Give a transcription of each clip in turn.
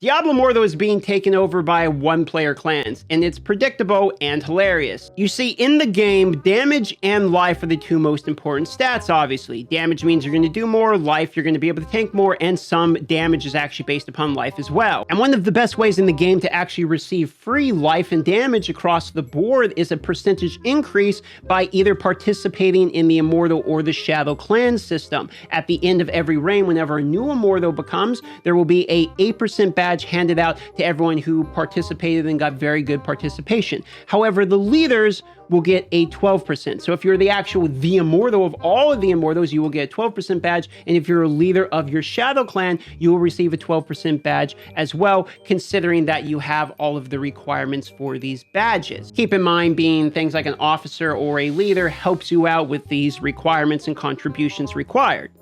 Diablo Immortal is being taken over by one-player clans, and it's predictable and hilarious. You see, in the game, damage and life are the two most important stats, obviously. Damage means you're going to do more, life you're going to be able to tank more, and some damage is actually based upon life as well. And one of the best ways in the game to actually receive free life and damage across the board is a percentage increase by either participating in the Immortal or the Shadow Clan system. At the end of every reign, whenever a new Immortal becomes, there will be a 8% badge handed out to everyone who participated and got very good participation. However, the leaders will get a 12%. So if you're the Immortal of all of the Immortals, you will get a 12% badge. And if you're a leader of your Shadow Clan, you will receive a 12% badge as well, considering that you have all of the requirements for these badges. Keep in mind, being things like an officer or a leader helps you out with these requirements and contributions required.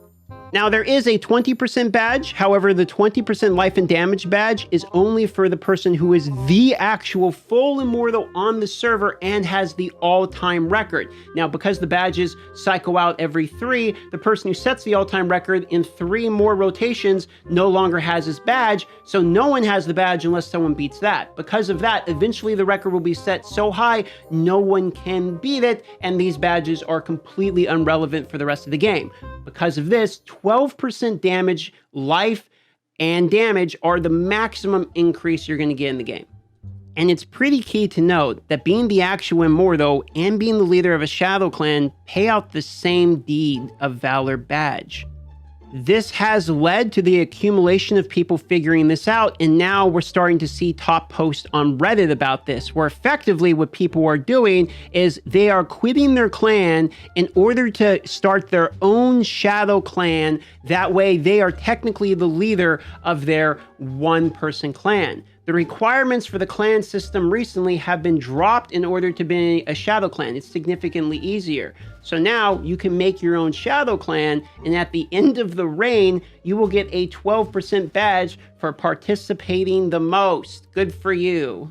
Now, there is a 20% badge. However, the 20% life and damage badge is only for the person who is the actual full Immortal on the server and has the all-time record. Now, because the badges cycle out every 3, the person who sets the all-time record in 3 more rotations no longer has his badge, so no one has the badge unless someone beats that. Because of that, eventually the record will be set so high, no one can beat it, and these badges are completely irrelevant for the rest of the game. Because of this, 12% damage, life, and damage are the maximum increase you're going to get in the game. And it's pretty key to note that being the actual Immortal and being the leader of a Shadow Clan pay out the same deed of valor badge. This has led to the accumulation of people figuring this out, and now we're starting to see top posts on Reddit about this, where effectively what people are doing is they are quitting their clan in order to start their own Shadow Clan. That way they are technically the leader of their one-person clan. The requirements for the clan system recently have been dropped in order to be a Shadow Clan. It's significantly easier. So now you can make your own Shadow Clan, and at the end of the reign, you will get a 12% badge for participating the most. Good for you.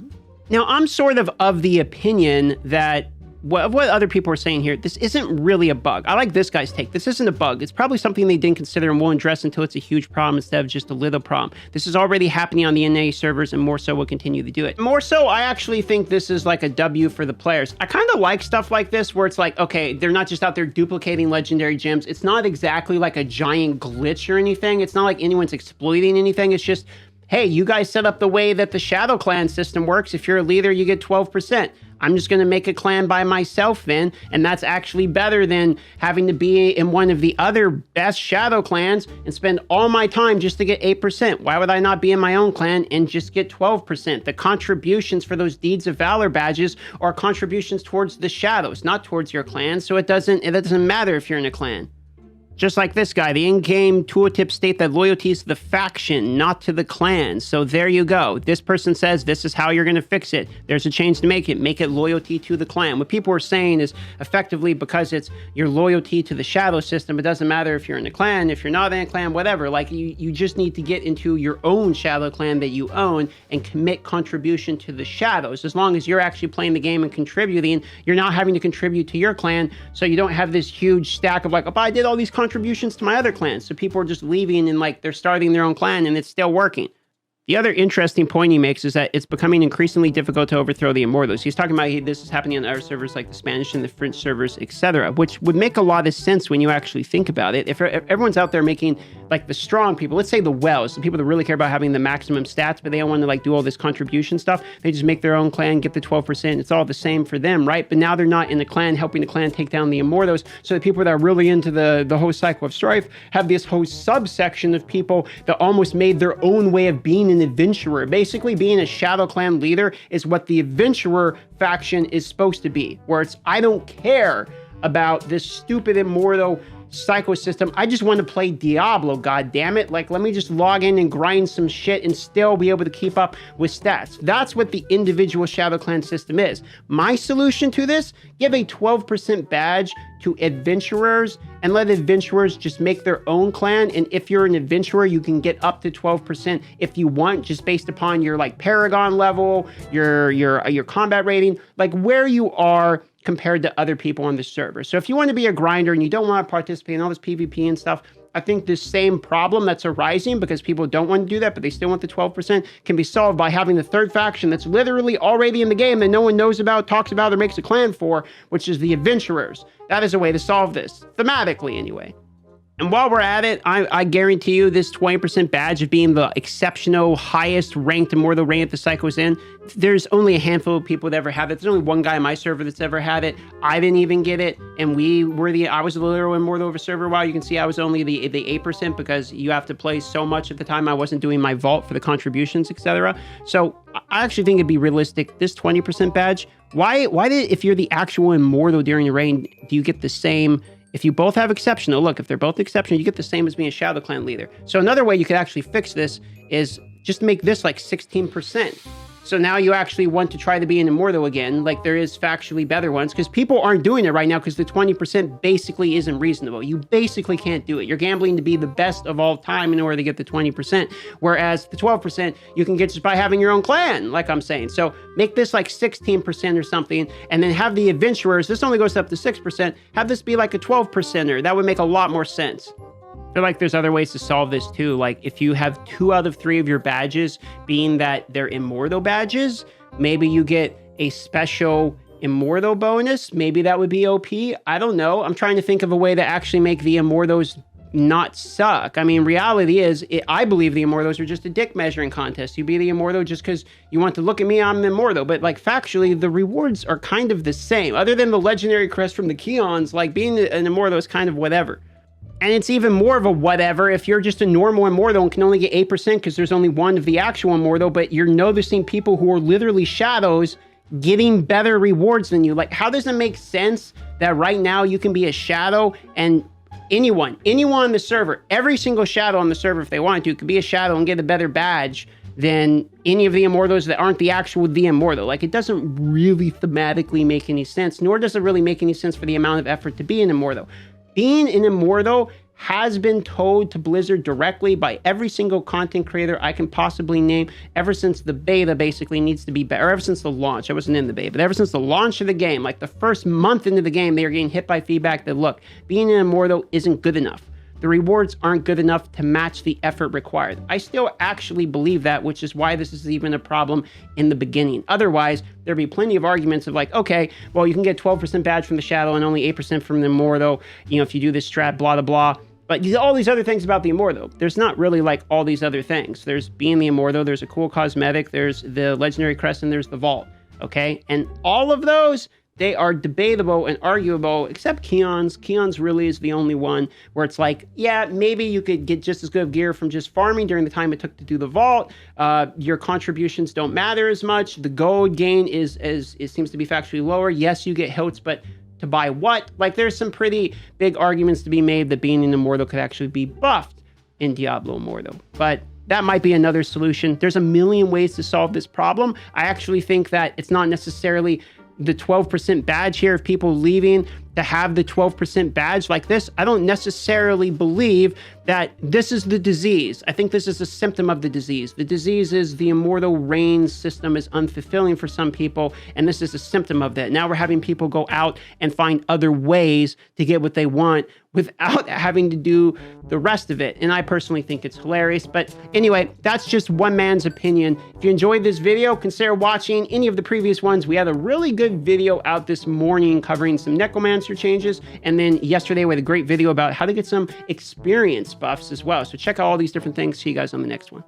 Now, I'm sort of the opinion that what other people are saying here, this isn't really a bug. I like this guy's take. This isn't a bug. It's probably something they didn't consider and won't address until it's a huge problem instead of just a little problem. This is already happening on the NA servers, and more so will continue to do it. More so, I actually think this is like a W for the players. I kind of like stuff like this where it's like, okay, they're not just out there duplicating legendary gems. It's not exactly like a giant glitch or anything. It's not like anyone's exploiting anything. It's just, hey, you guys set up the way that the Shadow Clan system works. If you're a leader, you get 12%. I'm just going to make a clan by myself then, and that's actually better than having to be in one of the other best Shadow Clans and spend all my time just to get 8%. Why would I not be in my own clan and just get 12%? The contributions for those Deeds of Valor badges are contributions towards the Shadows, not towards your clan, so it doesn't matter if you're in a clan. Just like this guy, the in-game tooltips state that loyalty is to the faction, not to the clan. So there you go. This person says this is how you're going to fix it. There's a change to make it loyalty to the clan. What people are saying is effectively because it's your loyalty to the shadow system, it doesn't matter if you're in a clan, if you're not in a clan, whatever. Like you just need to get into your own shadow clan that you own and commit contribution to the shadows. As long as you're actually playing the game and contributing, you're not having to contribute to your clan. So you don't have this huge stack of like, oh, I did all these contributions to my other clans. So people are just leaving and like they're starting their own clan and it's still working. The other interesting point he makes is that it's becoming increasingly difficult to overthrow the Immortals. He's talking about this is happening on other servers like the Spanish and the French servers, etc., which would make a lot of sense when you actually think about it. If everyone's out there making like the strong people, let's say the Wells, the people that really care about having the maximum stats, but they don't want to like do all this contribution stuff, they just make their own clan, get the 12%. It's all the same for them, right? But now they're not in the clan helping the clan take down the Immortals. So the people that are really into the whole cycle of strife have this whole subsection of people that almost made their own way of being an adventurer. Basically, being a Shadow Clan leader is what the adventurer faction is supposed to be, where it's, I don't care about this stupid Immortal cycle system. I just want to play Diablo, god damn it. Like, let me just log in and grind some shit and still be able to keep up with stats. That's what the individual Shadow Clan system is. My solution to this, give a 12% badge to adventurers and let adventurers just make their own clan. And if you're an adventurer, you can get up to 12% if you want, just based upon your like Paragon level, your combat rating, like where you are compared to other people on the server. So if you want to be a grinder and you don't want to participate in all this PvP and stuff, I think this same problem that's arising because people don't want to do that, but they still want the 12%, can be solved by having the third faction that's literally already in the game that no one knows about, talks about, or makes a clan for, which is the Adventurers. That is a way to solve this, thematically anyway. And while we're at it, I guarantee you this 20% badge of being the exceptional, highest ranked Immortal rank the Psycho's in, there's only a handful of people that ever have it. There's only one guy on my server that's ever had it. I didn't even get it. And I was the literal Immortal of a server a while. You can see I was only the 8% because you have to play so much at the time. I wasn't doing my vault for the contributions, etc. So I actually think it'd be realistic. This 20% badge, why did, if you're the actual Immortal during the reign, do you get the same? If you both have exceptional, look, if they're both exceptional, you get the same as being a Shadow Clan leader. So another way you could actually fix this is just make this like 16%. So now you actually want to try to be an Immortal again, like there is factually better ones, because people aren't doing it right now because the 20% basically isn't reasonable. You basically can't do it. You're gambling to be the best of all time in order to get the 20%, whereas the 12% you can get just by having your own clan, like I'm saying. So make this like 16% or something, and then have the Adventurers, this only goes up to 6%, have this be like a 12%er. That would make a lot more sense. I feel like there's other ways to solve this too. Like if you have 2 out of 3 of your badges being that they're Immortal badges, maybe you get a special Immortal bonus. Maybe that would be OP. I don't know. I'm trying to think of a way to actually make the Immortals not suck. I mean, reality is, I believe the Immortals are just a dick measuring contest. You be the Immortal just because you want to look at me, I'm an Immortal. But like factually, the rewards are kind of the same. Other than the legendary crest from the Keons, like being an Immortal is kind of whatever. And it's even more of a whatever if you're just a normal Immortal and can only get 8% because there's only one of the actual Immortal, but you're noticing people who are literally shadows getting better rewards than you. Like, how does it make sense that right now you can be a shadow and anyone on the server, every single shadow on the server, if they wanted to, could be a shadow and get a better badge than any of the Immortals that aren't the actual the Immortal? Like, it doesn't really thematically make any sense, nor does it really make any sense for the amount of effort to be an Immortal. Being an Immortal has been told to Blizzard directly by every single content creator I can possibly name ever since the beta basically needs to be better, or ever since the launch. I wasn't in the beta, but ever since the launch of the game, like the first month into the game, they are getting hit by feedback that, look, being an Immortal isn't good enough. The rewards aren't good enough to match the effort required. I still actually believe that, which is why this is even a problem in the beginning. Otherwise, there'd be plenty of arguments of like, okay, well, you can get 12% badge from the Shadow and only 8% from the Immortal, you know, if you do this strat, blah, blah, blah. But all these other things about the Immortal, there's not really like all these other things. There's being the Immortal, there's a cool cosmetic, there's the legendary crest, and there's the vault, okay? And all of those, they are debatable and arguable, except Keon's. Keon's really is the only one where it's like, yeah, maybe you could get just as good of gear from just farming during the time it took to do the vault. Your contributions don't matter as much. The gold gain it seems to be factually lower. Yes, you get hilts, but to buy what? Like, there's some pretty big arguments to be made that being an Immortal could actually be buffed in Diablo Immortal. But that might be another solution. There's a million ways to solve this problem. I actually think that it's not necessarily the 12% badge here of people leaving to have the 12% badge like this. I don't necessarily believe that this is the disease. I think this is a symptom of the disease. The disease is the Immortal reign system is unfulfilling for some people, and this is a symptom of that. Now we're having people go out and find other ways to get what they want without having to do the rest of it. And I personally think it's hilarious. But anyway, that's just one man's opinion. If you enjoyed this video, consider watching any of the previous ones. We had a really good video out this morning covering some Necromancer changes. And then yesterday we had a great video about how to get some experience buffs as well. So check out all these different things. See you guys on the next one.